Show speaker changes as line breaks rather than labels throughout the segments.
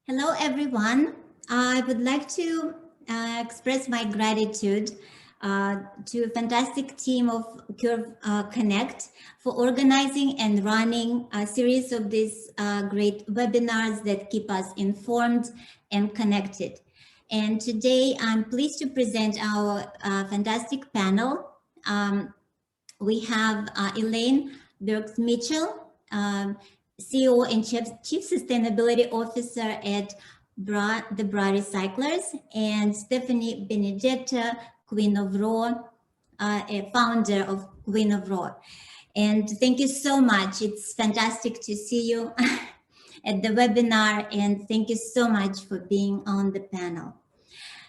Hello, everyone. I would like to express my gratitude to a fantastic team of Curve Connect for organizing and running a series of these great webinars that keep us informed and connected. And today I'm pleased to present our fantastic panel. We have Elaine Burks-Mitchell, CEO and Chief Sustainability Officer at the Bra Recyclers, and Stephanie Benedetta, Queen of Raw, a founder of Queen of Raw. And thank you so much. It's fantastic to see you at the webinar, and thank you so much for being on the panel.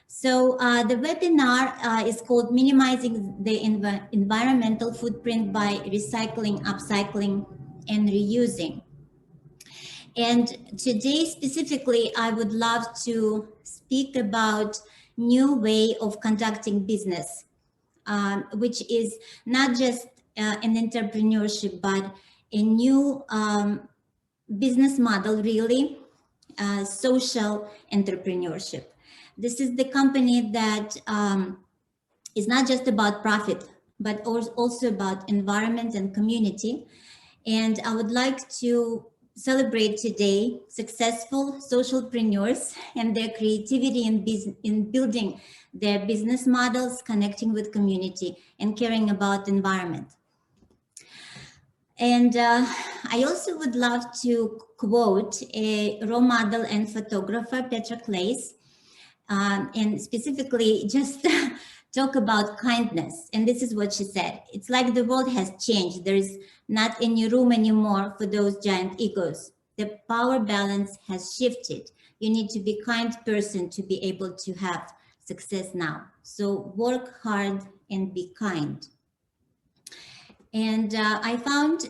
So the webinar is called Minimizing the Environmental Footprint by Recycling, Upcycling, and Reusing. And today specifically, I would love to speak about new way of conducting business, which is not just an entrepreneurship, but a new business model, really, social entrepreneurship. This is the company that is not just about profit, but also about environment and community. And I would like to celebrate today successful socialpreneurs and their creativity in building their business models, connecting with community, and caring about environment. And I also would love to quote a role model and photographer, Petra Claes, and specifically just talk about kindness. And this is what she said. It's like the world has changed. There is not any room anymore for those giant egos. The power balance has shifted. You need to be a kind person to be able to have success now. So work hard and be kind. And I found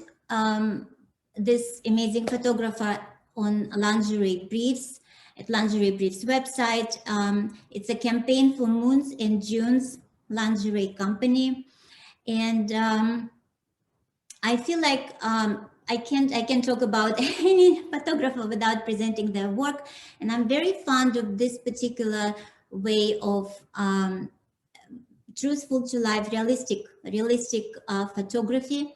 this amazing photographer on Lingerie Briefs, at Lingerie Briefs website. It's a campaign for Moons and June's lingerie company. And I feel like I can talk about any photographer without presenting their work. And I'm very fond of this particular way of truthful to life, realistic photography.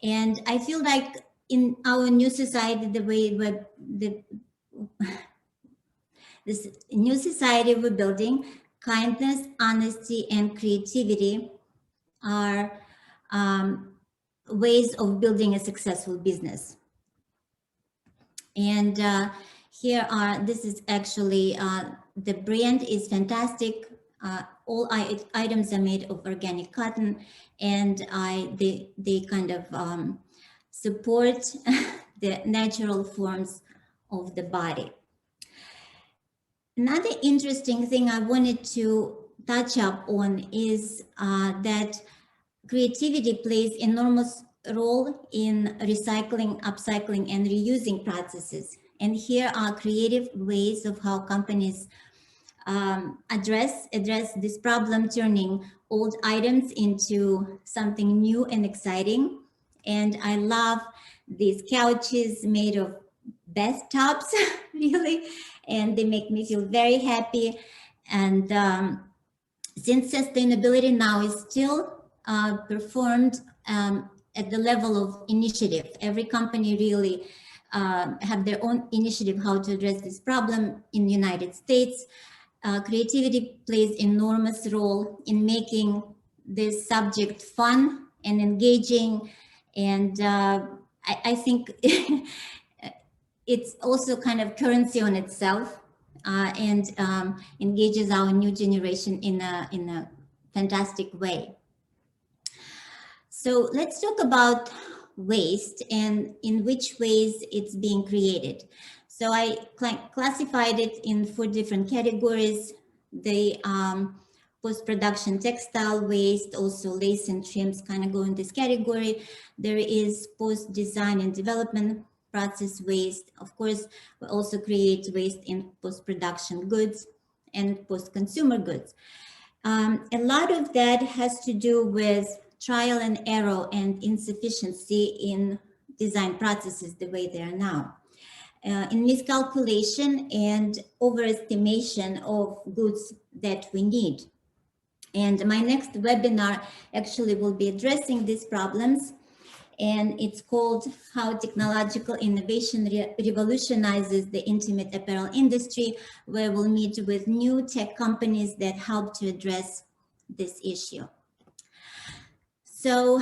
And I feel like in our new society, this new society we're building, kindness, honesty, and creativity are ways of building a successful business. And this is actually, the brand is fantastic. All items are made of organic cotton, and they kind of support the natural forms of the body. Another interesting thing I wanted to touch up on is that creativity plays enormous role in recycling, upcycling, and reusing processes. And here are creative ways of how companies address this problem, turning old items into something new and exciting. And I love these couches made of bathtubs, really, and they make me feel very happy. And since sustainability now is still performed at the level of initiative, every company really have their own initiative how to address this problem in the United States. Creativity plays enormous role in making this subject fun and engaging. And I think it's also kind of currency on itself and engages our new generation in a fantastic way. So let's talk about waste and in which ways it's being created. So I classified it in 4 different categories. The post-production textile waste, also lace and trims kind of go in this category. There is post-design and development process waste. Of course, we also create waste in post-production goods and post-consumer goods. A lot of that has to do with trial and error and insufficiency in design processes the way they are now. in miscalculation and overestimation of goods that we need. And my next webinar actually will be addressing these problems, and it's called How Technological Innovation Revolutionizes the Intimate Apparel Industry, where we'll meet with new tech companies that help to address this issue. So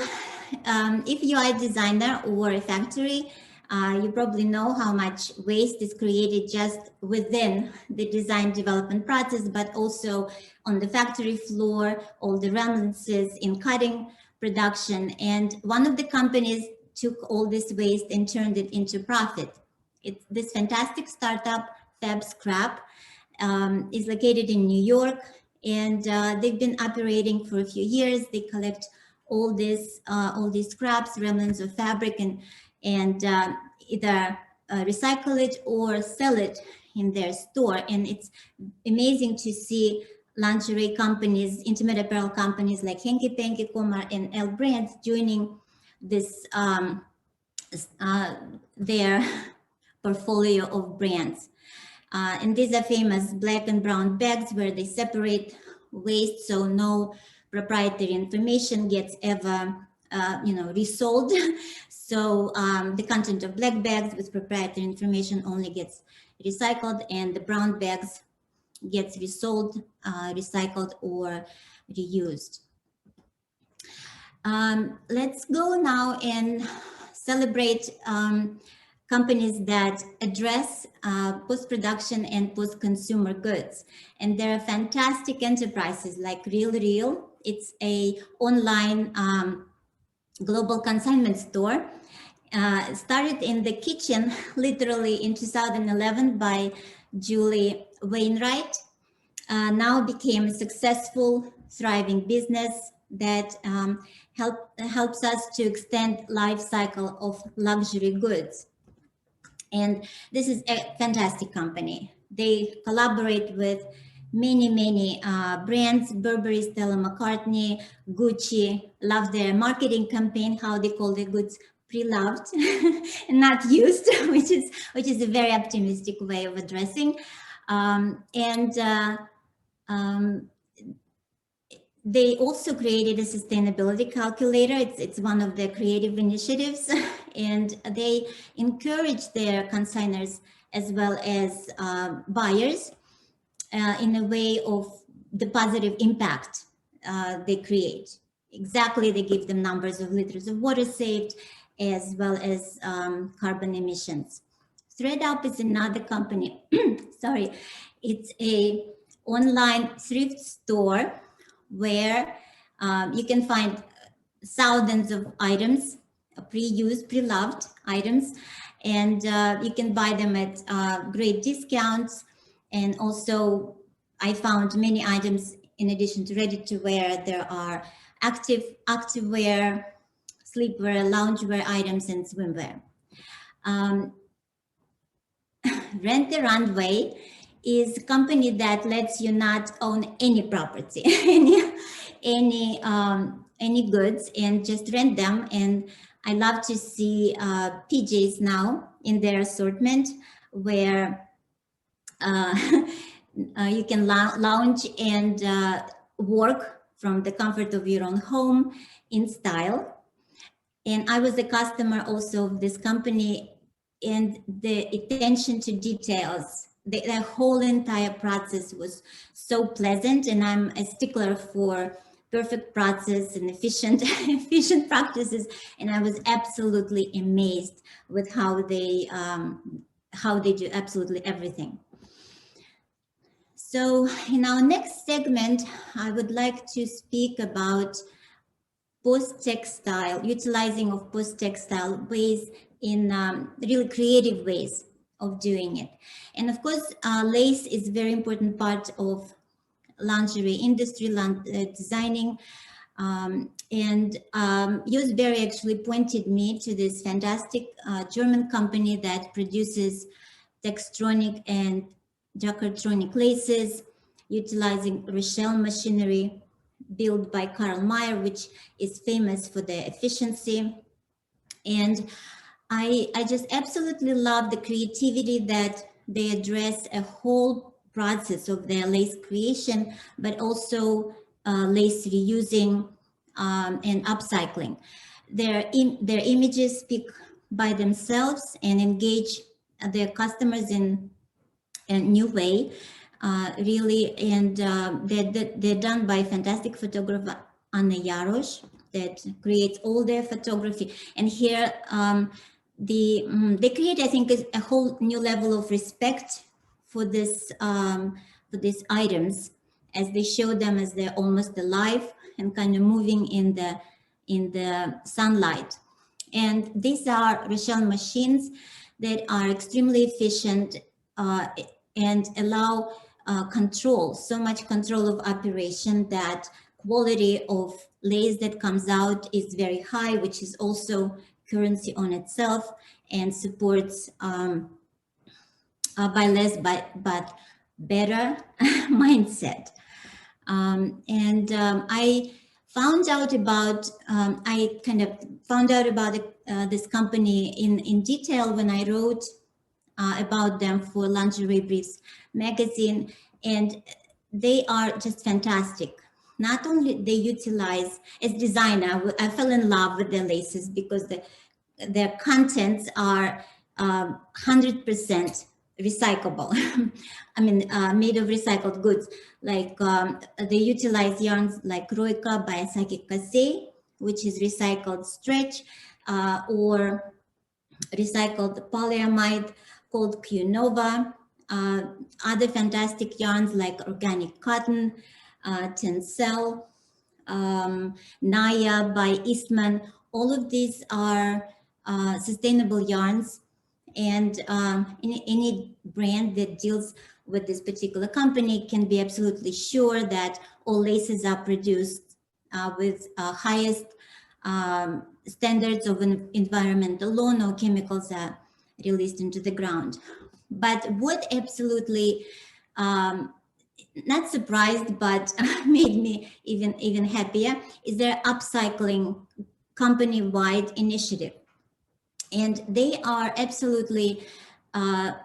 if you are a designer or a factory, you probably know how much waste is created just within the design development process, but also on the factory floor, all the remnants in cutting, production. And one of the companies took all this waste and turned it into profit. It's this fantastic startup, Fab Scrap, is located in New York, and they've been operating for a few years. They collect all these scraps, remnants of fabric, and either recycle it or sell it in their store. And it's amazing to see lingerie companies, intimate apparel companies like Hanky Panky, Comar, and L Brands joining this their portfolio of brands. And these are famous black and brown bags where they separate waste, so no proprietary information gets ever resold. So the content of black bags with proprietary information only gets recycled, and the brown bags gets resold, recycled, or reused. Let's go now and celebrate companies that address post-production and post-consumer goods. And there are fantastic enterprises like Real. It's a online global consignment store. Started in the kitchen, literally in 2011 by Julie Wainwright. Now became a successful, thriving business that helps us to extend life cycle of luxury goods. And this is a fantastic company. They collaborate with many brands, Burberry, Stella McCartney, Gucci. Love their marketing campaign, how they call their goods pre-loved and not used, which is a very optimistic way of addressing. They also created a sustainability calculator. It's one of their creative initiatives, and they encourage their consigners as well as buyers in a way of the positive impact they create. Exactly, they give them numbers of liters of water saved as well as carbon emissions. ThreadUp is another company. Sorry, it's a online thrift store where you can find thousands of items, pre-used, pre-loved items, and you can buy them at great discounts. And also, I found many items in addition to ready-to-wear. There are activewear, sleepwear, loungewear items, and swimwear. Rent the Runway is a company that lets you not own any property, any goods, and just rent them. And I love to see PJs now in their assortment, where you can lounge and work from the comfort of your own home in style. And I was a customer also of this company, and the attention to details, the whole entire process was so pleasant. And I'm a stickler for perfect process and efficient practices. And I was absolutely amazed with how they do absolutely everything. So in our next segment, I would like to speak about post-textile, utilizing of post-textile ways in really creative ways of doing it. And of course, lace is a very important part of lingerie industry, designing. Yousberry actually pointed me to this fantastic German company that produces Textronic and Jacquardtronic laces, utilizing Rochelle machinery built by Karl Mayer, which is famous for their efficiency. And I just absolutely love the creativity that they address a whole process of their lace creation, but also lace reusing and upcycling. Their images speak by themselves and engage their customers in a new way, really. And they're done by fantastic photographer Anna Jarosz that creates all their photography. And here they create, I think, a whole new level of respect for for these items, as they show them as they're almost alive and kind of moving in the sunlight. And these are Rochelle machines that are extremely efficient uh, and allow control, so much control of operation, that quality of lace that comes out is very high, which is also currency on itself, and supports by less but better mindset. I found out about I kind of found out about this company in detail when I wrote about them for Lingerie Briefs magazine, and they are just fantastic. Not only they utilize, as designer, I fell in love with their laces because their contents are 100% recyclable. I mean, made of recycled goods. Like they utilize yarns like Roika by Asaki Kase, which is recycled stretch, or recycled polyamide called Qnova. Other fantastic yarns like organic cotton, Tencel, Naya by Eastman. All of these are sustainable yarns, and any brand that deals with this particular company can be absolutely sure that all laces are produced with highest standards of environmental law. No chemicals are released into the ground. But what absolutely not surprised, but made me even happier, is their upcycling company-wide initiative. And they are absolutely,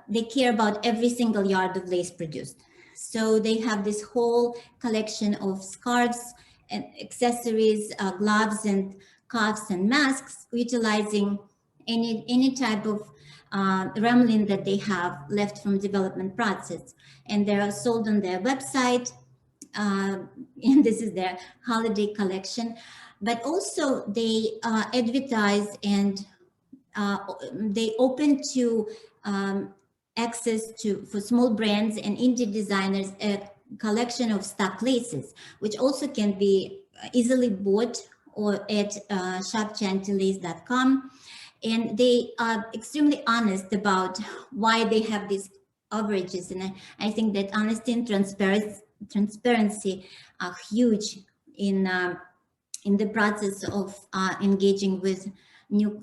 they care about every single yard of lace produced. So they have this whole collection of scarves and accessories, gloves and cuffs and masks, utilizing any type of ramlin that they have left from development process. And they are sold on their website. And this is their holiday collection. But also they advertise and they open to access to, for small brands and indie designers, a collection of stock laces, which also can be easily bought or at shopchantilace.com. And they are extremely honest about why they have these overages. And I think that honesty and transparency are huge in the process of engaging with new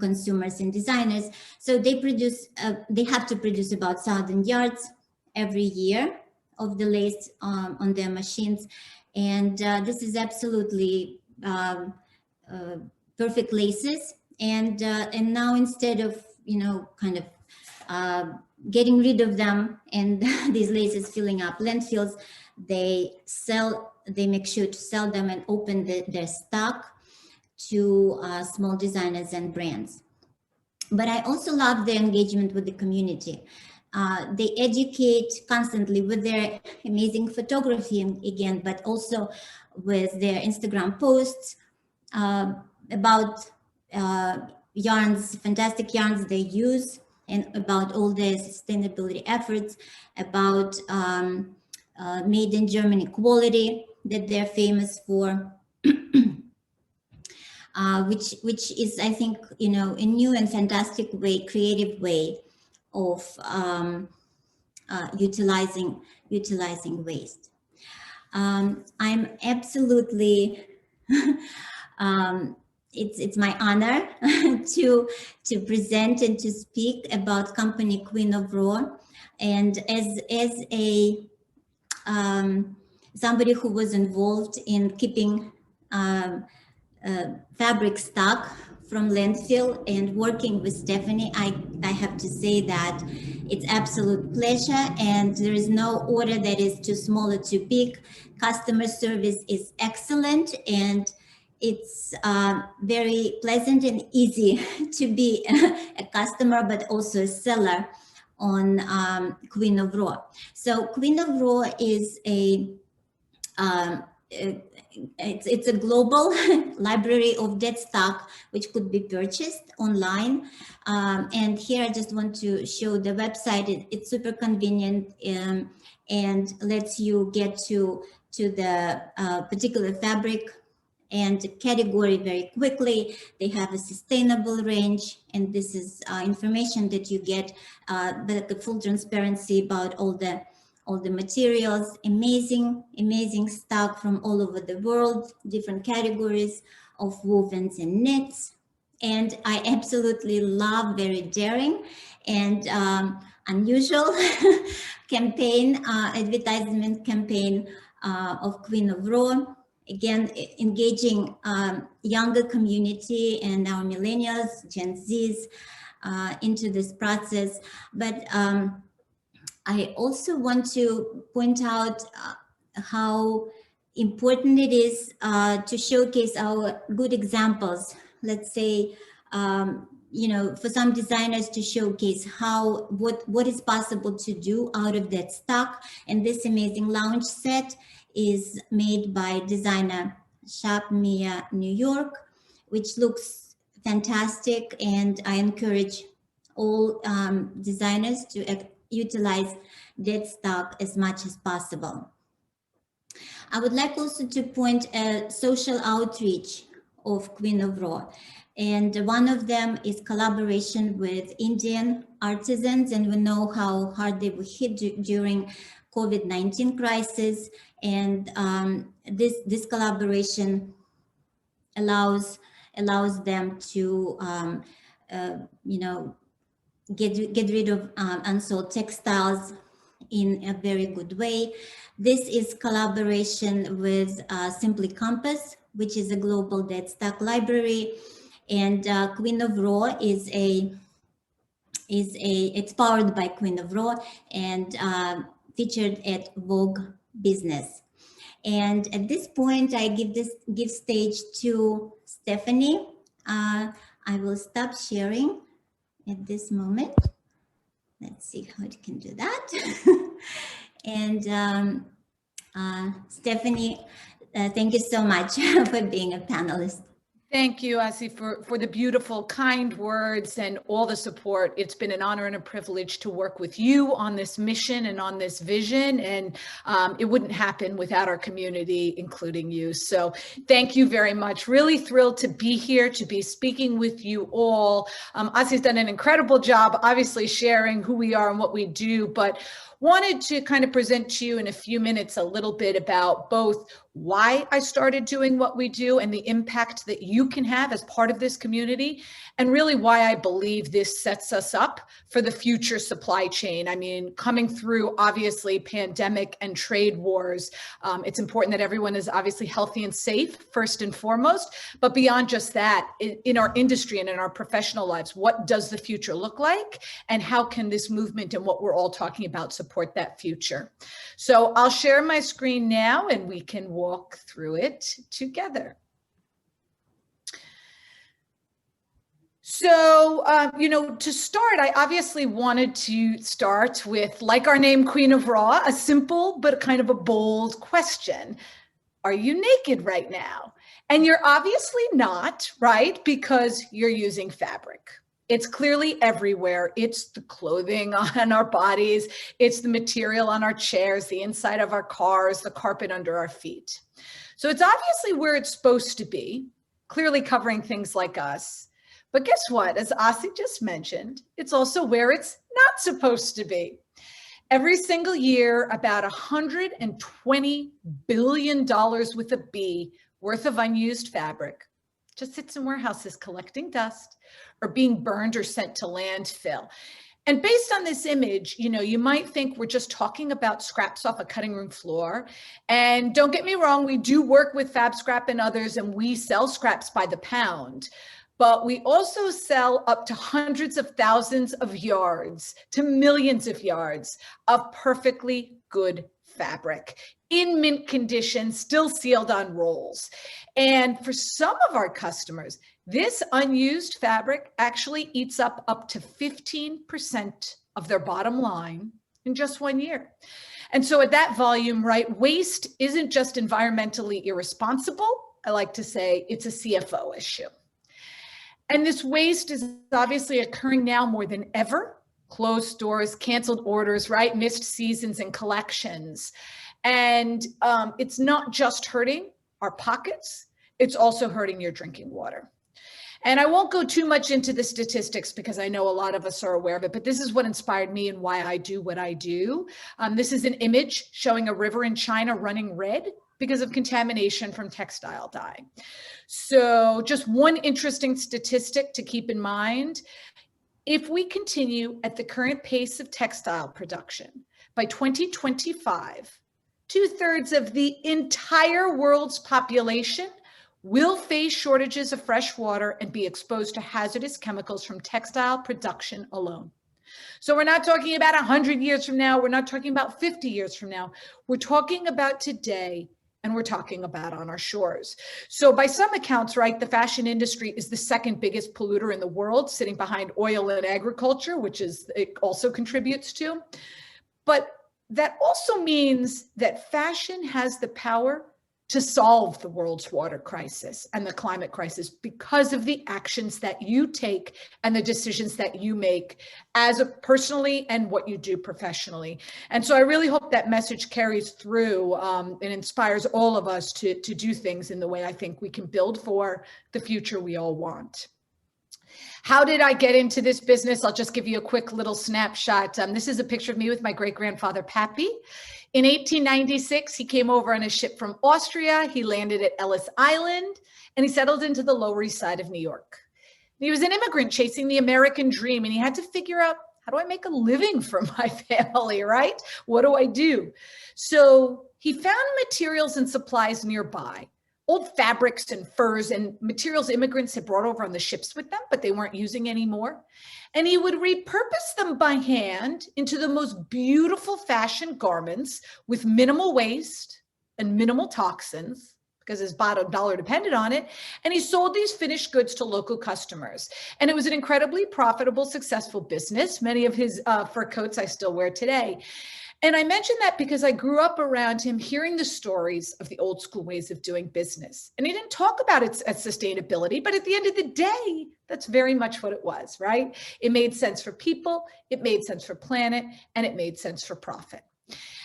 consumers and designers. So they produce, they have to produce about 1,000 yards every year of the lace on their machines. And this is absolutely perfect laces. And now, instead of, kind of getting rid of them and these laces filling up landfills, they make sure to sell them and open their stock to small designers and brands. But I also love their engagement with the community. They educate constantly with their amazing photography, again, but also with their Instagram posts about yarns, fantastic yarns they use, and about all their sustainability efforts, about made in Germany quality that they're famous for. Which is, I think, a new and fantastic way, creative way of utilizing waste. I'm absolutely, it's my honor to present and to speak about company Queen of Raw, and as a somebody who was involved in keeping fabric stock from landfill. And working with Stephanie, I have to say that it's absolute pleasure, and there is no order that is too small or too big. Customer service is excellent, and it's very pleasant and easy to be a customer, but also a seller on Queen of Raw. So Queen of Raw is it's a global library of dead stock which could be purchased online. And here I just want to show the website. It's super convenient and lets you get to the particular fabric and category very quickly. They have a sustainable range, and this is information that you get, the full transparency about all the materials. Amazing stock from all over the world, different categories of wovens and knits. And I absolutely love, very daring and unusual campaign, advertisement campaign of Queen of Raw. Again, engaging younger community and our millennials, Gen Zs into this process. But I also want to point out how important it is to showcase our good examples. Let's say, you know, for some designers to showcase what is possible to do out of that stock. And this amazing lounge set is made by designer Shop Mia New York, which looks fantastic. And I encourage all designers to utilize dead stock as much as possible. I would like also to point a social outreach of Queen of Raw. And one of them is collaboration with Indian artisans. And we know how hard they were hit during COVID-19 crisis. And this collaboration allows them to, you know, get rid of unsold textiles in a very good way. This is collaboration with Simply Compass, which is a global dead stock library. And Queen of Raw it's powered by Queen of Raw and featured at Vogue Business. And at this point, I give stage to Stephanie. I will stop sharing at this moment. Let's see how it can do that. And Stephanie, thank you so much for being a panelist.
Thank you, Asi, for the beautiful, kind words and all the support. It's been an honor and a privilege to work with you on this mission and on this vision. And it wouldn't happen without our community, including you. So thank you very much. Really thrilled to be here, to be speaking with you all. Asi's done an incredible job, obviously sharing who we are and what we do, but wanted to kind of present to you in a few minutes a little bit about both why I started doing what we do and the impact that you can have as part of this community, and really why I believe this sets us up for the future supply chain. I mean, coming through obviously pandemic and trade wars, it's important that everyone is obviously healthy and safe first and foremost, but beyond just that, in our industry and in our professional lives, what does the future look like, and how can this movement and what we're all talking about support that future? So I'll share my screen now and we can walk through it together. So, you know, to start, I obviously wanted to start with, like our name, Queen of Raw, a simple but kind of a bold question. Are you naked right now? And you're obviously not, right? Because you're using fabric. It's clearly everywhere. It's the clothing on our bodies. It's the material on our chairs, the inside of our cars, the carpet under our feet. So it's obviously where it's supposed to be, clearly covering things like us. But guess what? As Asi just mentioned, it's also where it's not supposed to be. Every single year, about $120 billion with a B worth of unused fabric just sits in warehouses collecting dust or being burned or sent to landfill. And based on this image, you know, you might think we're just talking about scraps off a cutting room floor. And don't get me wrong, we do work with Fab Scrap and others, and we sell scraps by the pound. but we also sell up to hundreds of thousands of yards to millions of yards of perfectly good fabric in mint condition, still sealed on rolls. And for some of our customers, this unused fabric actually eats up to 15% of their bottom line in just 1 year. And so at that volume, right, waste isn't just environmentally irresponsible. I like to say it's a CFO issue. And this waste is obviously occurring now more than ever. Closed stores, canceled orders, right? Missed seasons and collections. And it's not just hurting our pockets, it's also hurting your drinking water. And I won't go too much into the statistics because I know a lot of us are aware of it, but this is what inspired me and why I do what I do. This is an image showing a river in China running red because of contamination from textile dye. So just one interesting statistic to keep in mind, if we continue at the current pace of textile production, by 2025, 2/3 of the entire world's population will face shortages of fresh water and be exposed to hazardous chemicals from textile production alone. So we're not talking about 100 years from now. We're not talking about 50 years from now. We're talking about today, and we're talking about on our shores. So by some accounts, right, the fashion industry is the second biggest polluter in the world, sitting behind oil and agriculture, which is it also contributes to. But that also means that fashion has the power to solve the world's water crisis and the climate crisis because of the actions that you take and the decisions that you make as a personally and what you do professionally. And so I really hope that message carries through and inspires all of us to do things in the way I think we can build for the future we all want. How did I get into this business? I'll just give you a quick little snapshot. This is a picture of me with my great-grandfather, Pappy. In 1896, he came over on a ship from Austria. He landed at Ellis Island, and he settled into the Lower East Side of New York. He was an immigrant chasing the American dream, and he had to figure out, how do I make a living for my family, right? What do I do? So he found materials and supplies nearby, old fabrics and furs and materials immigrants had brought over on the ships with them, but they weren't using anymore. And he would repurpose them by hand into the most beautiful fashion garments with minimal waste and minimal toxins because his bottom dollar depended on it. And he sold these finished goods to local customers. And it was an incredibly profitable, successful business. Many of his fur coats I still wear today. And I mention that because I grew up around him hearing the stories of the old school ways of doing business. And he didn't talk about its sustainability, but at the end of the day, that's very much what it was, right? It made sense for people, it made sense for planet, and it made sense for profit.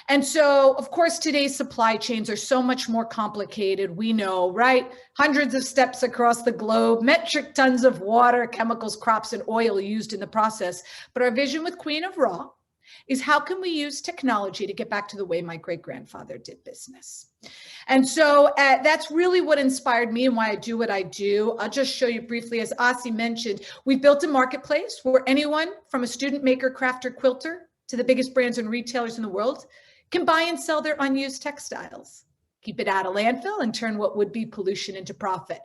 And so, of course, today's supply chains are so much more complicated. We know, right? Hundreds of steps across the globe, metric tons of water, chemicals, crops, and oil used in the process. But our vision with Queen of Raw is how can we use technology to get back to the way my great-grandfather did business. And so that's really what inspired me and why I do what I do. I'll just show you briefly, as Asi mentioned, we've built a marketplace where anyone from a student maker, crafter, quilter to the biggest brands and retailers in the world can buy and sell their unused textiles, keep it out of landfill and turn what would be pollution into profit.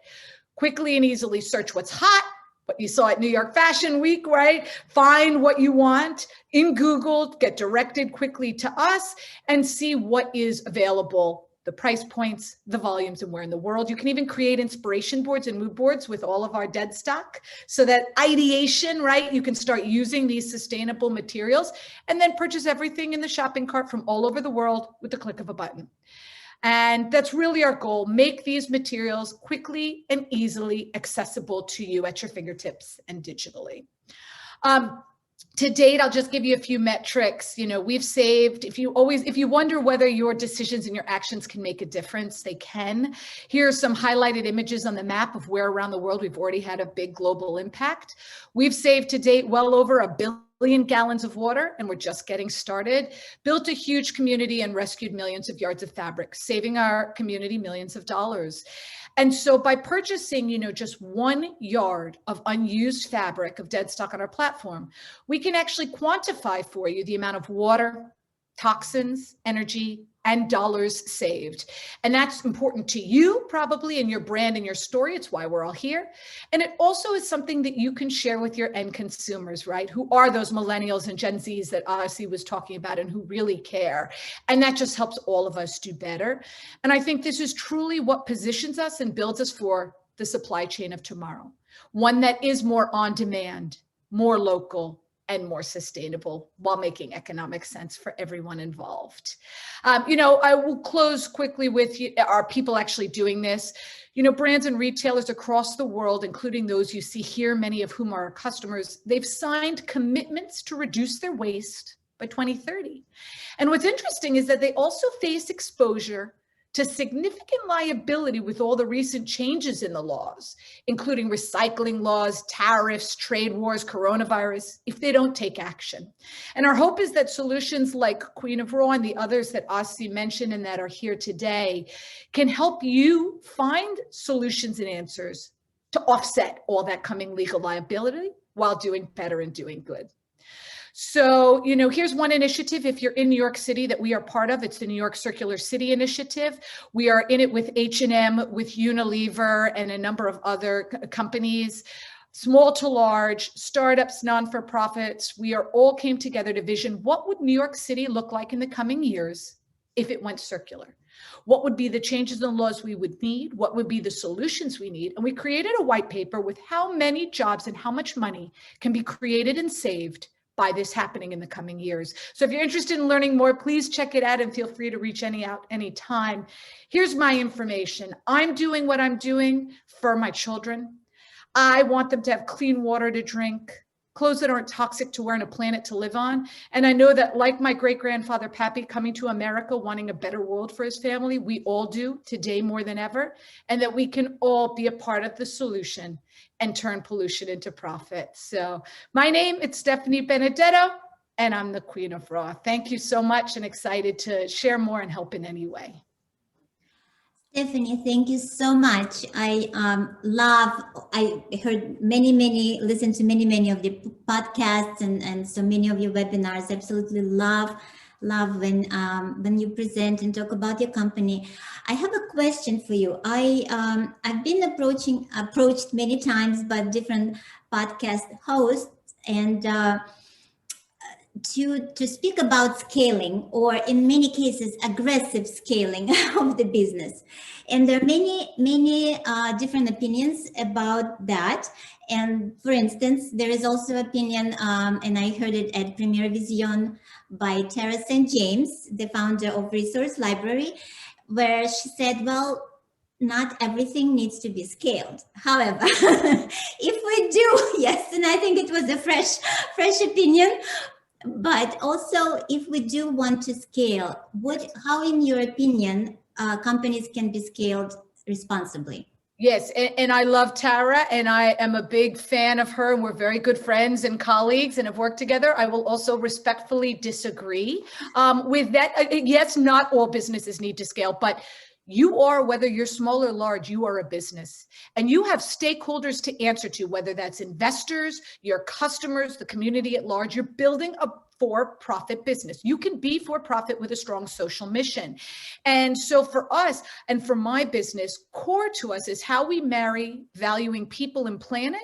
Quickly and easily search what's hot, what you saw at New York Fashion Week, right? Find what you want in Google, get directed quickly to us and see what is available, the price points, the volumes, and where in the world. You can even create inspiration boards and mood boards with all of our dead stock so that ideation, right? You can start using these sustainable materials and then purchase everything in the shopping cart from all over the world with the click of a button. And that's really our goal, make these materials quickly and easily accessible to you at your fingertips and digitally. To date, I'll just give you a few metrics. You know, we've saved, if you wonder whether your decisions and your actions can make a difference, they can. Here are some highlighted images on the map of where around the world we've already had a big global impact. We've saved to date well over 1 billion gallons of water, and we're just getting started. Built a huge community and rescued millions of yards of fabric, saving our community millions of dollars. And so by purchasing, you know, just 1 yard of unused fabric of dead stock on our platform, we can actually quantify for you the amount of water, toxins, energy, and dollars saved. And that's important to you, probably, in your brand and your story. It's why we're all here. And it also is something that you can share with your end consumers, right? Who are those millennials and Gen Zs that Odyssey was talking about and who really care. And that just helps all of us do better. And I think this is truly what positions us and builds us for the supply chain of tomorrow. One that is more on demand, more local, and more sustainable while making economic sense for everyone involved. I will close quickly with, are people actually doing this? Brands and retailers across the world, including those you see here, many of whom are our customers, they've signed commitments to reduce their waste by 2030. And what's interesting is that they also face exposure to significant liability with all the recent changes in the laws, including recycling laws, tariffs, trade wars, coronavirus, if they don't take action. And our hope is that solutions like Queen of Raw and the others that Asi mentioned and that are here today can help you find solutions and answers to offset all that coming legal liability while doing better and doing good. So, here's one initiative, if you're in New York City, that we are part of. It's the New York Circular City Initiative. We are in it with H&M, with Unilever, and a number of other companies, small to large, startups, non-for-profits. We all came together to vision what would New York City look like in the coming years if it went circular? What would be the changes in laws we would need? What would be the solutions we need? And we created a white paper with how many jobs and how much money can be created and saved by this happening in the coming years. So if you're interested in learning more, please check it out and feel free to reach out anytime. Here's my information. I'm doing what I'm doing for my children. I want them to have clean water to drink, clothes that aren't toxic to wear, and a planet to live on. And I know that, like my great-grandfather Pappy coming to America, wanting a better world for his family, we all do today more than ever, and that we can all be a part of the solution and turn pollution into profit. So my name is Stephanie Benedetto, and I'm the Queen of Raw. Thank you so much, and excited to share more and help in any way.
Stephanie, thank you so much. I heard listened to many of the podcasts and so many of your webinars. Absolutely love when you present and talk about your company. I have a question for you. I've been approached many times by different podcast hosts and to speak about scaling, or in many cases aggressive scaling of the business, and there are many different opinions about that. And for instance, there is also opinion, and I heard it at Premier Vision by Tara St. James, the founder of Resource Library, where she said, well, not everything needs to be scaled. However, if we do, yes, and I think it was a fresh opinion. But also, if we do want to scale, how, in your opinion, companies can be scaled responsibly?
Yes, and I love Tara, and I am a big fan of her, and we're very good friends and colleagues and have worked together. I will also respectfully disagree with that. Yes, not all businesses need to scale, but you are, whether you're small or large, you are a business, and you have stakeholders to answer to, whether that's investors, your customers, the community at large. You're building a for-profit business. You can be for-profit with a strong social mission. And so for us, and for my business, core to us is how we marry valuing people and planet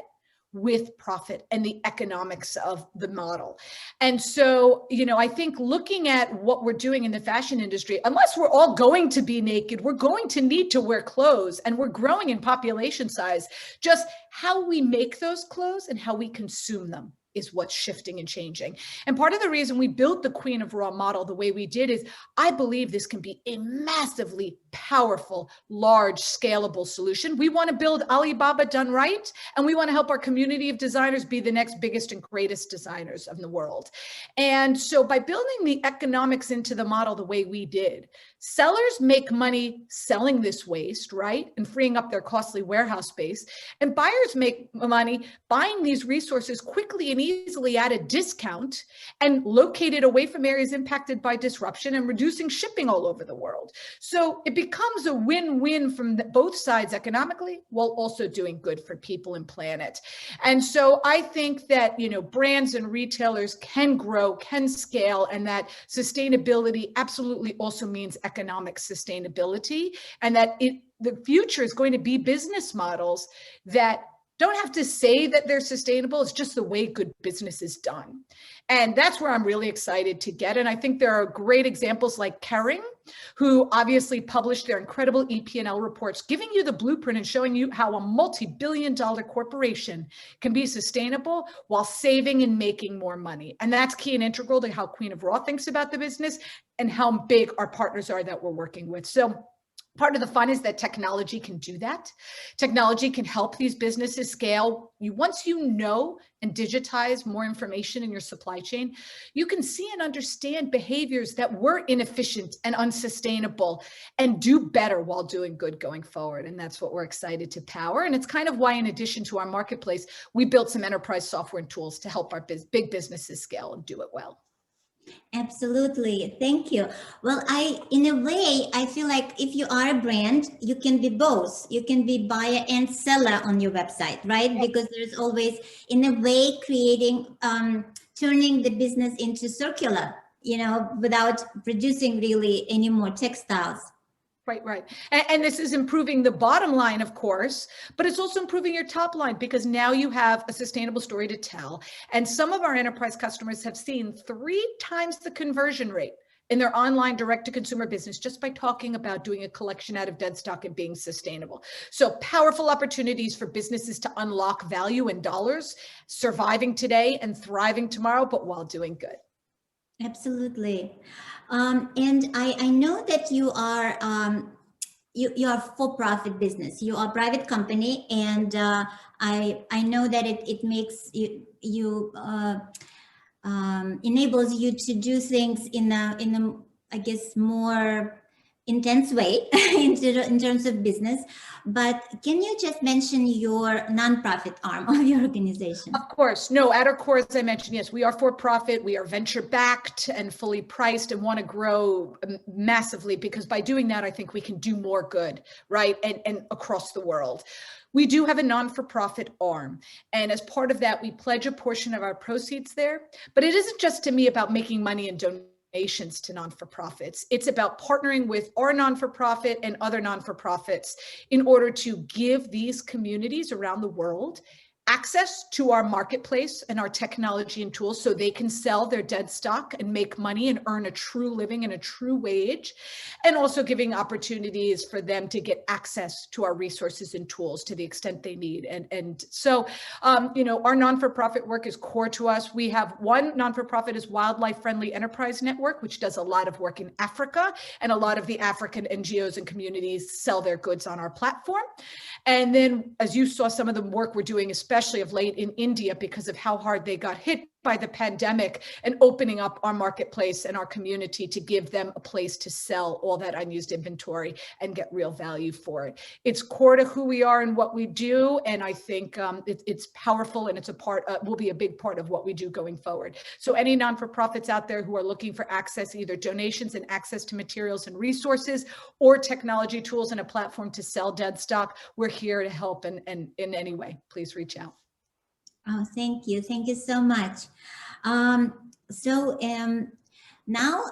with profit and the economics of the model. And so, I think looking at what we're doing in the fashion industry, unless we're all going to be naked, we're going to need to wear clothes, and we're growing in population size. Just how we make those clothes and how we consume them is what's shifting and changing. And part of the reason we built the Queen of Raw model the way we did is I believe this can be a massively powerful, large, scalable solution. We want to build Alibaba done right, and we want to help our community of designers be the next biggest and greatest designers of the world. And so by building the economics into the model the way we did, sellers make money selling this waste, right? And freeing up their costly warehouse space. And buyers make money buying these resources quickly and easily at a discount and located away from areas impacted by disruption and reducing shipping all over the world. So it becomes a win-win from both sides economically, while also doing good for people and planet. And so I think that, brands and retailers can grow, can scale, and that sustainability absolutely also means economic sustainability, and that the future is going to be business models that don't have to say that they're sustainable. It's just the way good business is done. And that's where I'm really excited to get. And I think there are great examples like Kering, who obviously published their incredible EP&L reports, giving you the blueprint and showing you how a multi-billion-dollar corporation can be sustainable while saving and making more money. And that's key and integral to how Queen of Raw thinks about the business and how big our partners are that we're working with. So part of the fun is that technology can do that. Technology can help these businesses scale. Once you know and digitize more information in your supply chain, you can see and understand behaviors that were inefficient and unsustainable and do better while doing good going forward. And that's what we're excited to power. And it's kind of why, in addition to our marketplace, we built some enterprise software and tools to help our big businesses scale and do it well.
Absolutely. Thank you. Well, in a way, I feel like if you are a brand, you can be both. You can be buyer and seller on your website, right? Because there's always, in a way, turning the business into circular, without producing really any more textiles.
Right. And this is improving the bottom line, of course, but it's also improving your top line, because now you have a sustainable story to tell. And some of our enterprise customers have seen 3 times the conversion rate in their online direct-to-consumer business just by talking about doing a collection out of dead stock and being sustainable. So powerful opportunities for businesses to unlock value in dollars, surviving today and thriving tomorrow, but while doing good.
Absolutely. And I know that you are you are for-profit business. You are a private company, and I know that it makes you enables you to do things in a I guess more intense way in terms of business. But can you just mention your nonprofit arm of your organization?
Of course. No, at our core, as I mentioned, yes, we are for profit. We are venture backed and fully priced and want to grow massively, because by doing that, I think we can do more good, right? And across the world. We do have a non-for-profit arm. And as part of that, we pledge a portion of our proceeds there. But it isn't just to me about making money and donations to non-for-profits. It's about partnering with our non-for-profit and other non-for-profits in order to give these communities around the world access to our marketplace and our technology and tools so they can sell their dead stock and make money and earn a true living and a true wage, and also giving opportunities for them to get access to our resources and tools to the extent they need. And so, our non-for-profit work is core to us. We have one non-for-profit is Wildlife Friendly Enterprise Network, which does a lot of work in Africa, and a lot of the African NGOs and communities sell their goods on our platform. And then, as you saw, some of the work we're doing, especially of late in India, because of how hard they got hit by the pandemic, and opening up our marketplace and our community to give them a place to sell all that unused inventory and get real value for it. It's core to who we are and what we do. And I think it's powerful, and it's will be a big part of what we do going forward. So any non-for-profits out there who are looking for access, either donations and access to materials and resources, or technology tools and a platform to sell dead stock, we're here to help in any way. Please reach out.
Oh, thank you. Thank you so much. Now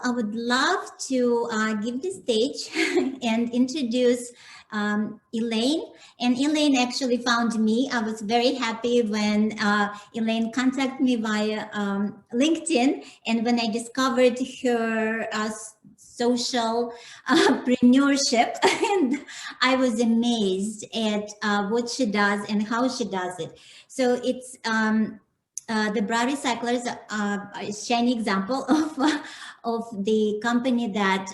I would love to give the stage and introduce Elaine. And Elaine actually found me. I was very happy when Elaine contacted me via LinkedIn. And when I discovered her social entrepreneurship, and I was amazed at what she does and how she does it. So it's the bra recyclers a shiny example of the company that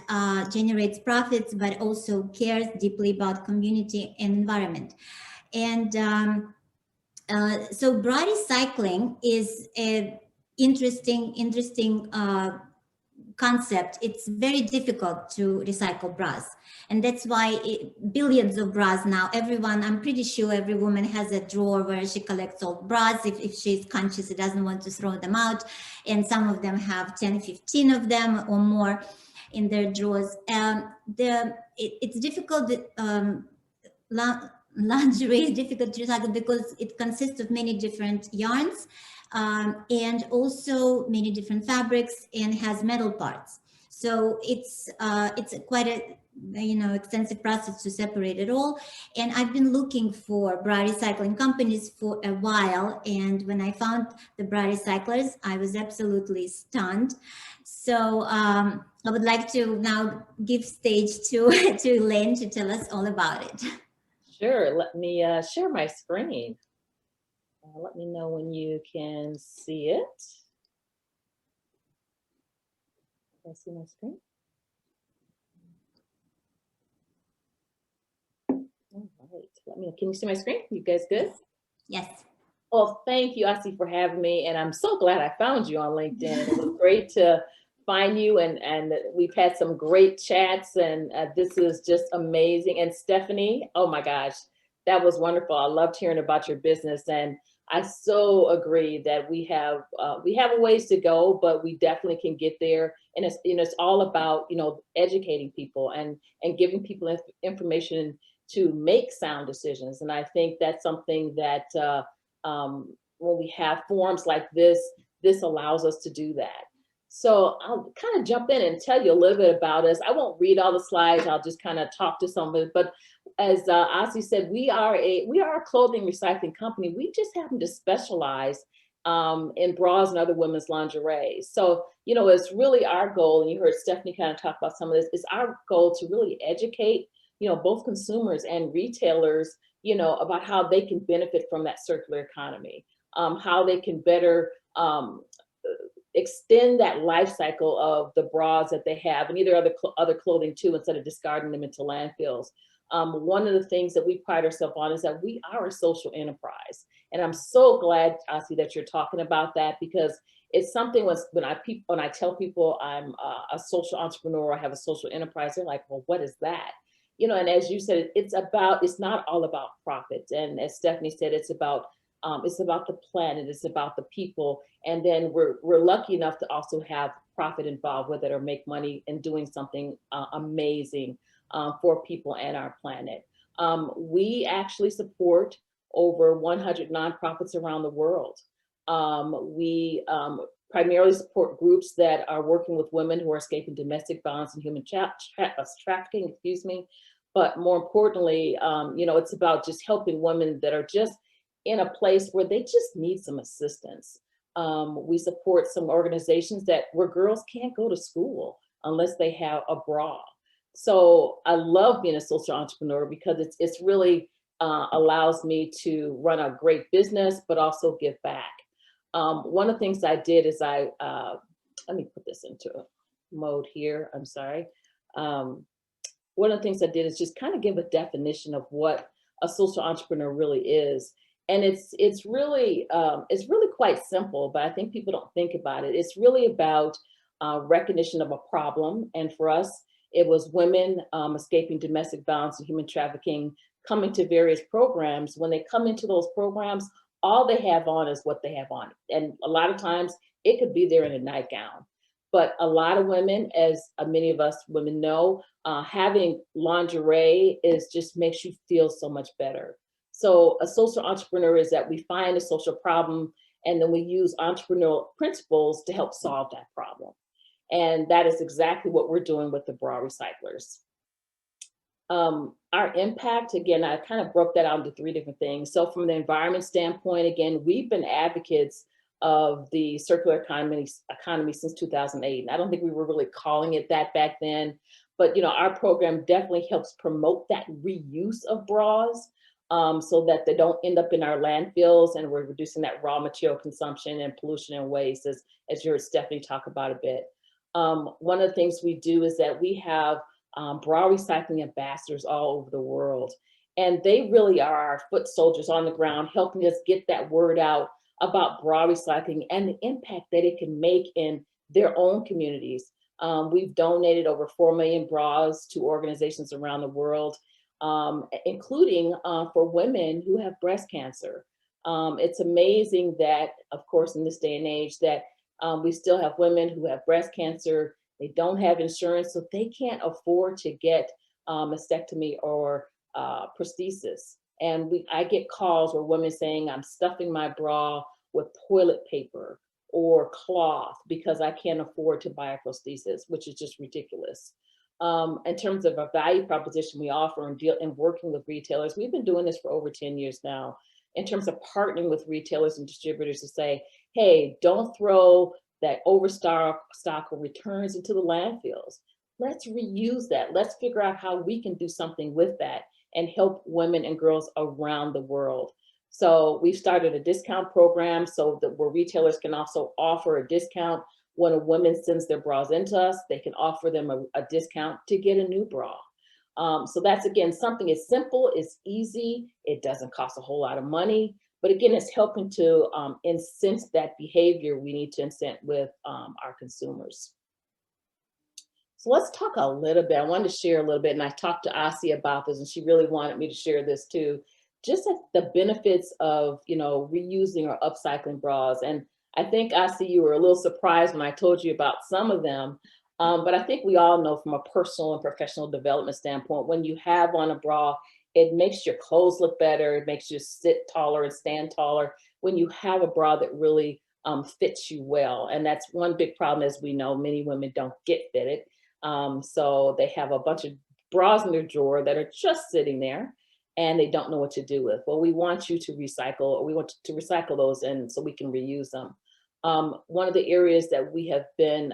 generates profits, but also cares deeply about community and environment. And so bra recycling is an interesting concept. It's very difficult to recycle bras, and that's why billions of bras now. I'm pretty sure every woman has a drawer where she collects old bras if she's conscious, she doesn't want to throw them out, and some of them have 10, 15 of them or more. in their drawers. It's difficult. Lingerie is difficult to recycle because it consists of many different yarns, and also many different fabrics, and has metal parts. So it's quite a extensive process to separate it all. And I've been looking for bra recycling companies for a while, and when I found the bra recyclers, I was absolutely stunned. So I would like to now give stage to to Lynn to tell us all about it.
Sure, let me share my screen. Let me know when you can see it. Can I see my screen? All right, can you see my screen? You guys good?
Yes.
Well, thank you, Asi, for having me. And I'm so glad I found you on LinkedIn. It was great to find you, and we've had some great chats, and this is just amazing. And Stephanie, oh my gosh, that was wonderful. I loved hearing about your business, and I so agree that we have a ways to go, but we definitely can get there. And it's all about educating people and giving people information to make sound decisions. And I think that's something that when we have forums like this allows us to do that. So I'll kind of jump in and tell you a little bit about us. I won't read all the slides. I'll just kind of talk to some of it. But as Asi said, we are a clothing recycling company. We just happen to specialize in bras and other women's lingerie. So, it's really our goal, and you heard Stephanie kind of talk about some of this, it's our goal to really educate, both consumers and retailers, about how they can benefit from that circular economy, how they can better extend that life cycle of the bras that they have, and either other clothing too, instead of discarding them into landfills. One of the things that we pride ourselves on is that we are a social enterprise. And I'm so glad, Asi, that you're talking about that, because it's something when I tell people I'm a social entrepreneur, I have a social enterprise, they're like, well, what is that? And as you said, it's not all about profits. And as Stephanie said, it's about the planet, it's about the people. And then we're lucky enough to also have profit involved with it, or make money in doing something amazing for people and our planet. We actually support over 100 nonprofits around the world. We primarily support groups that are working with women who are escaping domestic violence and human trafficking, But more importantly, it's about just helping women that are just in a place where they just need some assistance. We support some organizations where girls can't go to school unless they have a bra. So I love being a social entrepreneur because it's really allows me to run a great business, but also give back. One of the things I did is let me put this into mode here, I'm sorry. One of the things I did is just kind of give a definition of what a social entrepreneur really is. And it's really quite simple, but I think people don't think about it. It's really about recognition of a problem. And for us, it was women escaping domestic violence and human trafficking, coming to various programs. When they come into those programs, all they have on is what they have on. And a lot of times it could be there in a nightgown. But a lot of women, as many of us women know, having lingerie just makes you feel so much better. So a social entrepreneur is that we find a social problem, and then we use entrepreneurial principles to help solve that problem. And that is exactly what we're doing with the bra recyclers. Our impact, again, I kind of broke that out into 3 different things. So from the environment standpoint, again, we've been advocates of the circular economy since 2008. And I don't think we were really calling it that back then, but our program definitely helps promote that reuse of bras, so that they don't end up in our landfills, and we're reducing that raw material consumption and pollution and waste, as you heard Stephanie talk about a bit. One of the things we do is that we have bra recycling ambassadors all over the world. And they really are our foot soldiers on the ground, helping us get that word out about bra recycling and the impact that it can make in their own communities. We've donated over 4 million bras to organizations around the world, including for women who have breast cancer. It's amazing that, of course, in this day and age, that we still have women who have breast cancer They don't have insurance, so they can't afford to get mastectomy or prosthesis. And I get calls where women saying, I'm stuffing my bra with toilet paper or cloth because I can't afford to buy a prosthesis, which is just ridiculous. In terms of a value proposition we offer and working with retailers, we've been doing this for over 10 years now, in terms of partnering with retailers and distributors to say, hey, don't throw that overstock or returns into the landfills. Let's reuse that. Let's figure out how we can do something with that and help women and girls around the world. So we've started a discount program so that where retailers can also offer a discount when a woman sends their bras into us, they can offer them a discount to get a new bra. So that's, again, something as simple, it's easy, it doesn't cost a whole lot of money, but again, it's helping to incent that behavior we need to incent with our consumers. So let's talk a little bit. I wanted to share a little bit, and I talked to Asi about this, and she really wanted me to share this too. Just the benefits of, reusing or upcycling bras. And I think, Asi, you were a little surprised when I told you about some of them. But I think we all know from a personal and professional development standpoint, when you have on a bra, it makes your clothes look better. It makes you sit taller and stand taller when you have a bra that really fits you well. And that's one big problem, as we know, many women don't get fitted. So they have a bunch of bras in their drawer that are just sitting there and they don't know what to do with. Well, we want you to recycle, or we want to recycle those and so we can reuse them. One of the areas that we have been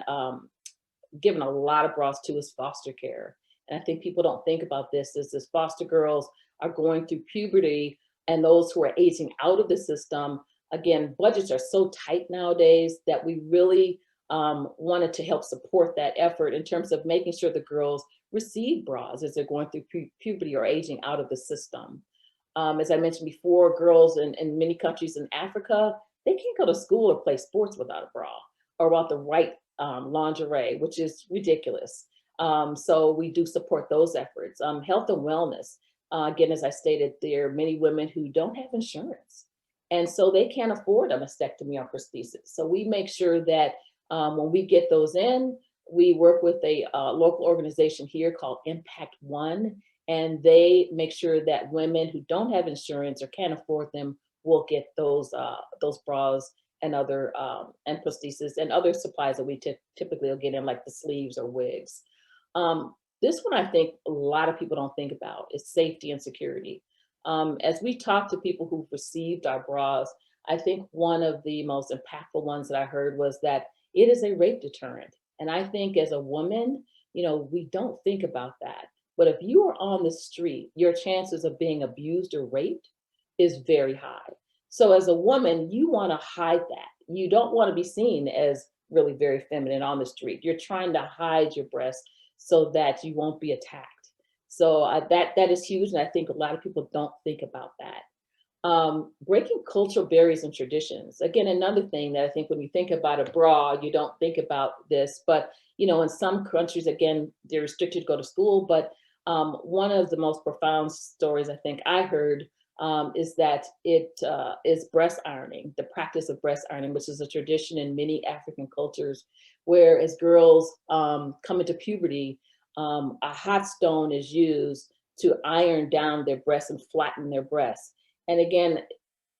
given a lot of bras to is foster care. And I think people don't think about this, is as foster girls are going through puberty and those who are aging out of the system, again, budgets are so tight nowadays that we really wanted to help support that effort in terms of making sure the girls receive bras as they're going through puberty or aging out of the system. As I mentioned before, girls in many countries in Africa, they can't go to school or play sports without a bra or without the right lingerie, which is ridiculous. So we do support those efforts. Health and wellness. Again, as I stated, there are many women who don't have insurance, and so they can't afford a mastectomy or prosthesis. So we make sure that when we get those in, we work with a local organization here called Impact One, and they make sure that women who don't have insurance or can't afford them will get those bras and other and prosthesis and other supplies that we typically will get in, like the sleeves or wigs. This one, I think a lot of people don't think about, is safety and security. As we talk to people who've received our bras, I think one of the most impactful ones that I heard was that it is a rape deterrent. And I think as a woman, we don't think about that. But if you are on the street, your chances of being abused or raped is very high. So as a woman, you want to hide that. You don't want to be seen as really very feminine on the street. You're trying to hide your breasts so that you won't be attacked. So that is huge. And I think a lot of people don't think about that. Breaking cultural barriers and traditions. Again, another thing that I think when you think about a bra, you don't think about this, but in some countries, again, they're restricted to go to school. But one of the most profound stories I think I heard is that it is breast ironing, the practice of breast ironing, which is a tradition in many African cultures, where as girls come into puberty, a hot stone is used to iron down their breasts and flatten their breasts. And again,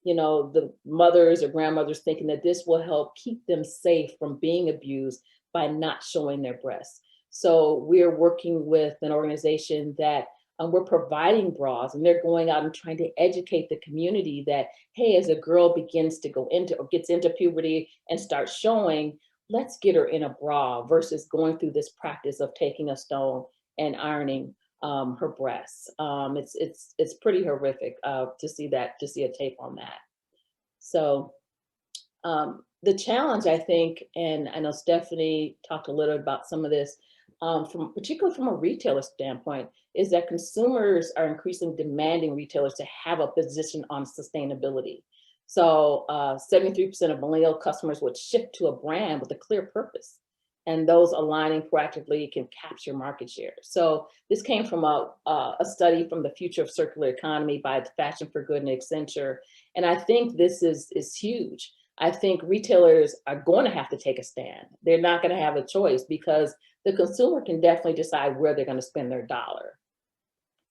the mothers or grandmothers thinking that this will help keep them safe from being abused by not showing their breasts. So we're working with an organization that we're providing bras, and they're going out and trying to educate the community that, hey, as a girl begins to go into or gets into puberty and starts showing, let's get her in a bra versus going through this practice of taking a stone and ironing her breasts. It's pretty horrific to see a tape on that. So the challenge, I think, and I know Stephanie talked a little about some of this, particularly from a retailer standpoint, is that consumers are increasingly demanding retailers to have a position on sustainability. So 73% of millennial customers would shift to a brand with a clear purpose, and those aligning proactively can capture market share. So this came from a study from the Future of Circular Economy by Fashion for Good and Accenture. And I think this is huge. I think retailers are going to have to take a stand. They're not going to have a choice because the consumer can definitely decide where they're going to spend their dollar.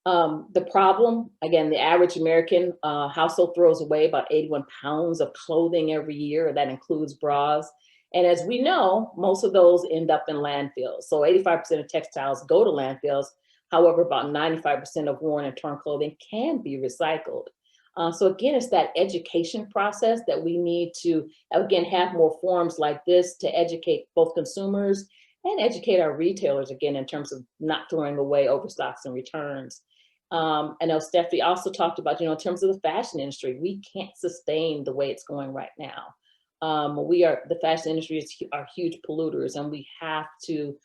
The problem, again, the average American household throws away about 81 pounds of clothing every year. That includes bras. And as we know, most of those end up in landfills. So 85% of textiles go to landfills. However, about 95% of worn and torn clothing can be recycled. So again, it's that education process that we need to, again, have more forums like this to educate both consumers and educate our retailers, again, in terms of not throwing away overstocks and returns. I know Stephanie also talked about, in terms of the fashion industry, we can't sustain the way it's going right now. The fashion industry are huge polluters, and we have to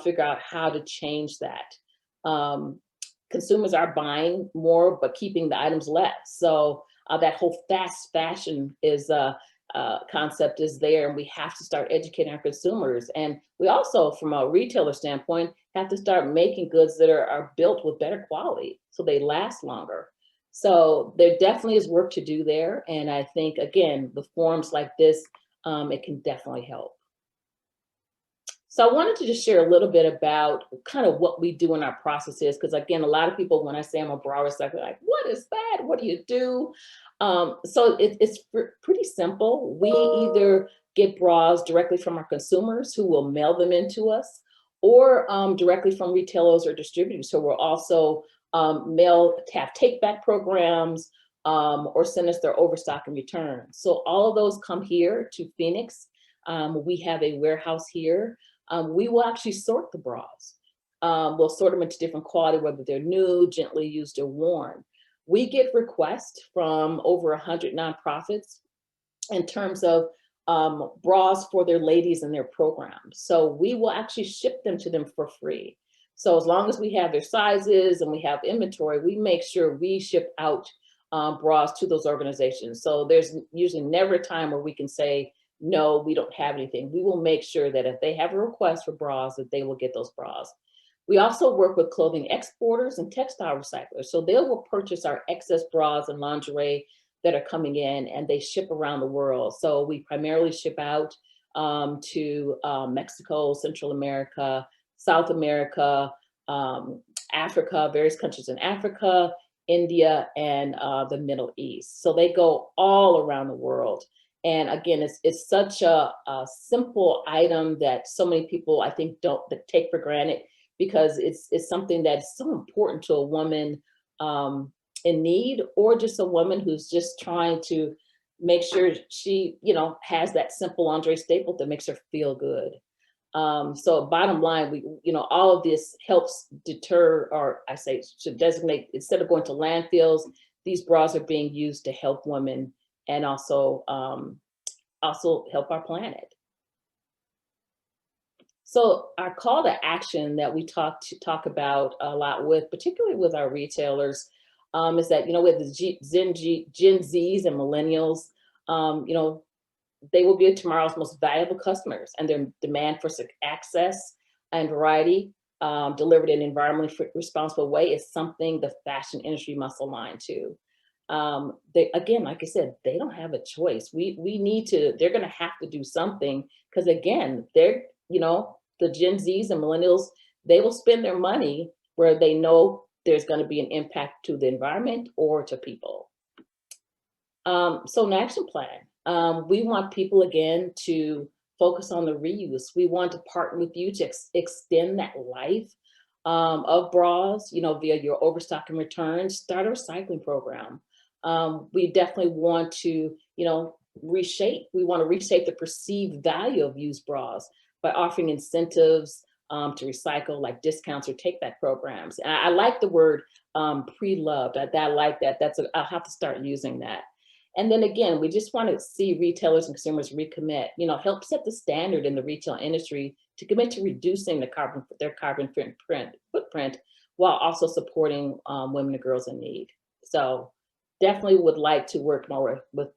figure out how to change that. Consumers are buying more, but keeping the items less. So that whole fast fashion concept is there, and we have to start educating our consumers. And we also, from a retailer standpoint, have to start making goods that are built with better quality so they last longer. So there definitely is work to do there. And I think, again, with forums like this, it can definitely help. So I wanted to just share a little bit about kind of what we do in our processes, because again, a lot of people, when I say I'm a bra recycler, they're like, what is that? What do you do? So it's pretty simple. We either get bras directly from our consumers who will mail them into us, or directly from retailers or distributors. So we'll also have take back programs or send us their overstock and return. So all of those come here to Phoenix. We have a warehouse here. We will actually sort the bras. We'll sort them into different quality, whether they're new, gently used, or worn. We get requests from over 100 nonprofits in terms of bras for their ladies and their programs. So we will actually ship them to them for free. So as long as we have their sizes and we have inventory, we make sure we ship out bras to those organizations. So there's usually never a time where we can say, no, we don't have anything. We will make sure that if they have a request for bras, that they will get those bras. We also work with clothing exporters and textile recyclers. So they will purchase our excess bras and lingerie that are coming in, and they ship around the world. So we primarily ship out to Mexico, Central America, South America, Africa, various countries in Africa, India, and the Middle East. So they go all around the world. And again, it's such a simple item that so many people, I think, don't take for granted, because it's something that's so important to a woman in need, or just a woman who's just trying to make sure she, has that simple lingerie staple that makes her feel good. So bottom line, all of this helps deter, or I say should designate, instead of going to landfills, these bras are being used to help women and also help our planet. So our call to action that we talk about a lot with, particularly with our retailers, is that, with the Gen Zs and millennials, they will be tomorrow's most valuable customers, and their demand for access and variety delivered in an environmentally responsible way is something the fashion industry must align to. Again, like I said, they don't have a choice. They're going to have to do something, because again, they're, the Gen Zs and millennials, they will spend their money where they know there's going to be an impact to the environment or to people. So an action plan. We want people, again, to focus on the reuse. We want to partner with you to extend that life of bras, via your overstock and returns. Start a recycling program. We definitely want to, reshape. We want to reshape the perceived value of used bras by offering incentives to recycle, like discounts or take-back programs. And I like the word pre-loved. I like that. I'll have to start using that. And then again, we just want to see retailers and consumers recommit, help set the standard in the retail industry to commit to reducing their carbon footprint while also supporting women and girls in need. So definitely would like to work more with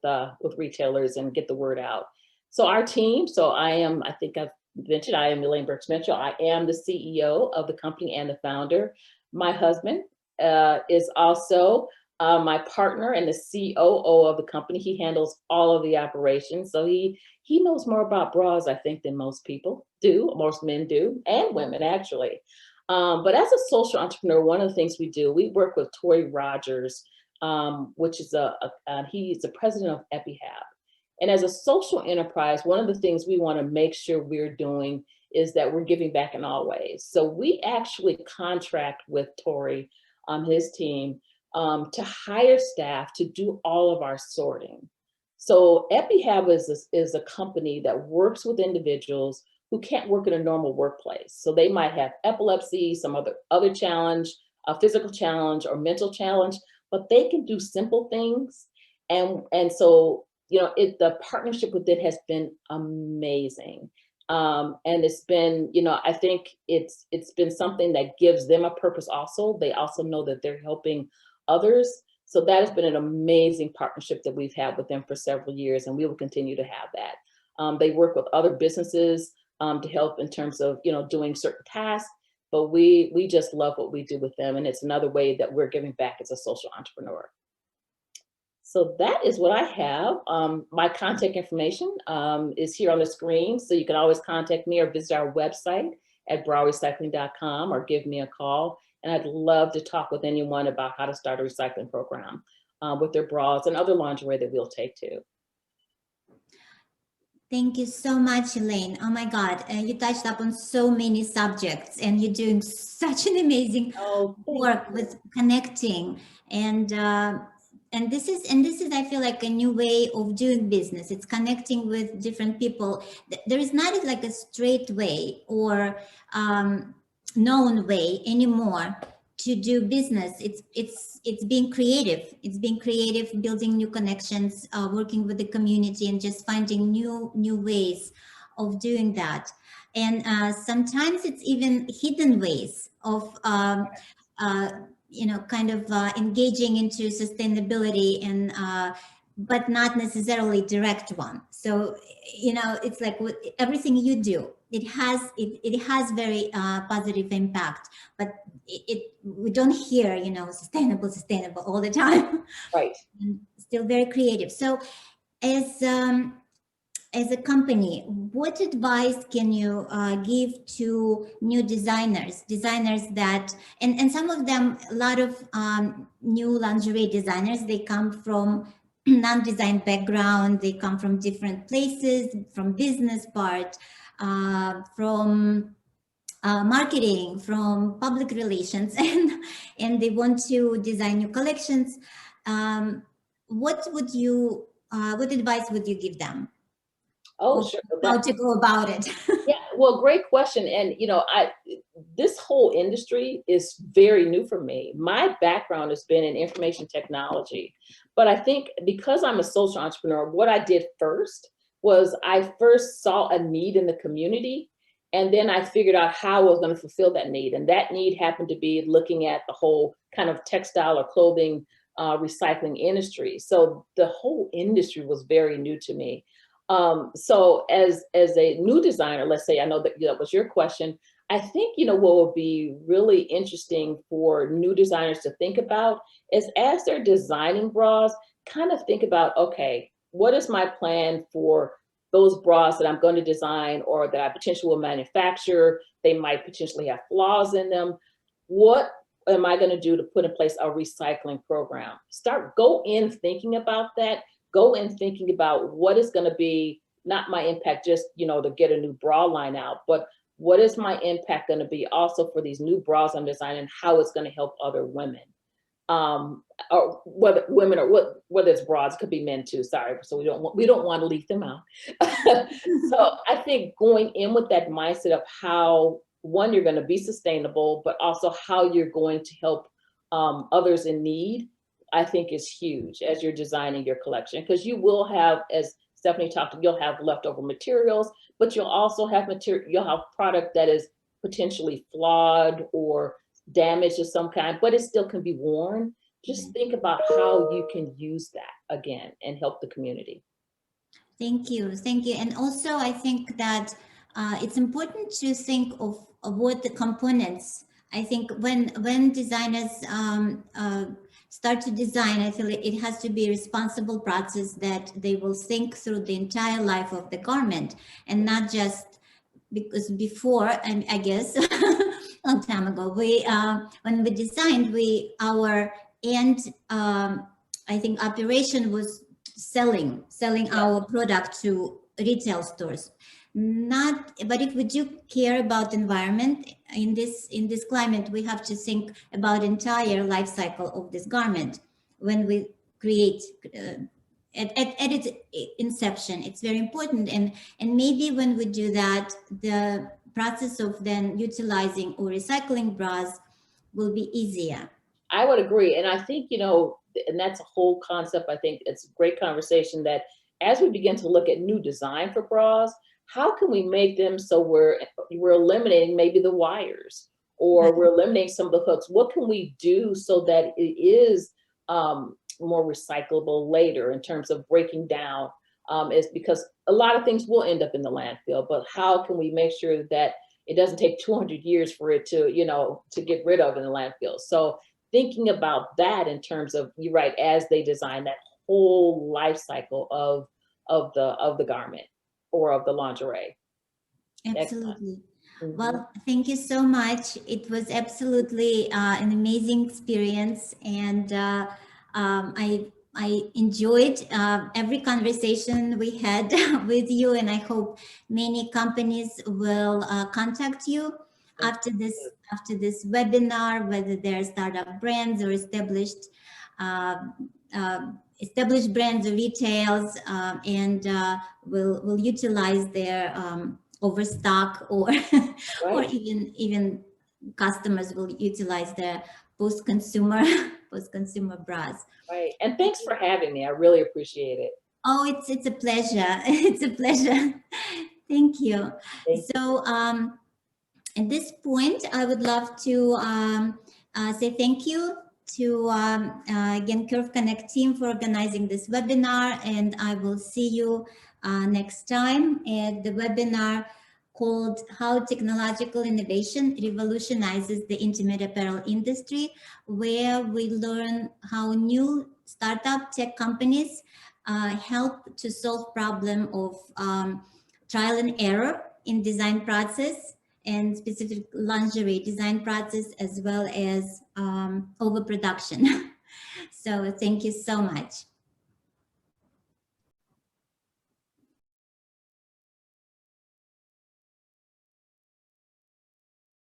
retailers and get the word out. So our team, I think I've mentioned, I am Elaine Burks Mitchell. I am the CEO of the company and the founder. My husband is also My partner and the COO of the company, he handles all of the operations. So he knows more about bras, I think, than most people do, most men do, and women actually. But as a social entrepreneur, one of the things we do, we work with Tori Rogers, which is he's the president of EpiHab. And as a social enterprise, one of the things we want to make sure we're doing is that we're giving back in all ways. So we actually contract with Tori, his team, to hire staff to do all of our sorting. So EpiHab is a company that works with individuals who can't work in a normal workplace. So they might have epilepsy, some other challenge, a physical challenge or mental challenge, but they can do simple things. And so, you know, the partnership with it has been amazing. And it's been, you know, I think it's been something that gives them a purpose also. They also know that they're helping others. So that has been an amazing partnership that we've had with them for several years, and we will continue to have that. They work with other businesses to help in terms of, you know, doing certain tasks, but we just love what we do with them. And it's another way that we're giving back as a social entrepreneur. So that is what I have. My contact information is here on the screen. So you can always contact me or visit our website at browrecycling.com or give me a call. And I'd love to talk with anyone about how to start a recycling program with their bras and other lingerie that we'll take too.
Thank you so much, Elaine. Oh my God, you touched up on so many subjects, and you're doing such an amazing work with connecting. And this is I feel like a new way of doing business. It's connecting with different people. There is not like a straight way or known way anymore to do business. It's being creative. It's being creative, building new connections, working with the community, and just finding new ways of doing that. And sometimes it's even hidden ways of you know, kind of engaging into sustainability, and but not necessarily direct one. So, you know, it's like with everything you do, it has very positive impact, but we don't hear, you know, sustainable all the time.
Right.
And still very creative. So as a company, what advice can you give to new designers that, and some of them, a lot of new lingerie designers, they come from non-design background, they come from different places, from business part, from marketing, from public relations, and they want to design new collections. What advice would you give them?
Oh, sure.
How to go about it?
Yeah, well, great question. And, you know, this whole industry is very new for me. My background has been in information technology, but I think because I'm a social entrepreneur, what I did first was I first saw a need in the community, and then I figured out how I was going to fulfill that need. And that need happened to be looking at the whole kind of textile or clothing recycling industry. So the whole industry was very new to me. So as a new designer, let's say, I know that was your question. I think, you know, what would be really interesting for new designers to think about is, as they're designing bras, kind of think about, okay, what is my plan for those bras that I'm going to design or that I potentially will manufacture? They might potentially have flaws in them. What am I going to do to put in place a recycling program? Go in thinking about that. Go in thinking about what is going to be not my impact just, you know, to get a new bra line out, but what is my impact going to be also for these new bras I'm designing, how it's going to help other women, or whether women or whether it's bras, it could be men too. Sorry, so we don't want to leave them out. So I think going in with that mindset of how, one, you're going to be sustainable, but also how you're going to help others in need, I think is huge as you're designing your collection, because you will have, as Stephanie talked, you'll have leftover materials, but you'll also have you'll have product that is potentially flawed or damaged of some kind, but it still can be worn. Just think about how you can use that again and help the community.
Thank you. And also, I think that it's important to think of what the components. I think when designers start to design, I feel it has to be a responsible process that they will think through the entire life of the garment, and not just because before, and I guess a long time ago, we when we designed, our end I think operation was selling our product to retail stores. Not, but if we do care about environment in this climate, we have to think about entire life cycle of this garment when we create. At its inception, it's very important, and maybe when we do that, the process of then utilizing or recycling bras will be easier.
I would agree. And I think, and that's a whole concept. I think it's a great conversation that as we begin to look at new design for bras, how can we make them so we're eliminating maybe the wires, or
Right.
we're eliminating some of the hooks? What can we do so that it is more recyclable later in terms of breaking down? Is because a lot of things will end up in the landfill, but how can we make sure that it doesn't take 200 years for it to, to get rid of in the landfill? So thinking about that in terms of, you're right, as they design that whole life cycle of the garment or of the lingerie.
Absolutely.
Mhm.
Well, thank you so much. It was absolutely an amazing experience, and I enjoyed every conversation we had with you, and I hope many companies will contact you after this webinar, whether they're startup brands or uh, established brands or retails, and will utilize their overstock, or or
Right,
even customers will utilize the post-consumer post-consumer bras.
right. And thanks for having me. I really appreciate it.
Oh, it's a pleasure. It's a pleasure. Thank you.
Thank you.
So at this point, I would love to say thank you to again Curve Connect team for organizing this webinar, and I will see you next time at the webinar called How Technological Innovation Revolutionizes the Intimate Apparel Industry, where we learn how new startup tech companies help to solve problem of trial and error in design process, and specific lingerie design process, as well as overproduction. So thank you so much.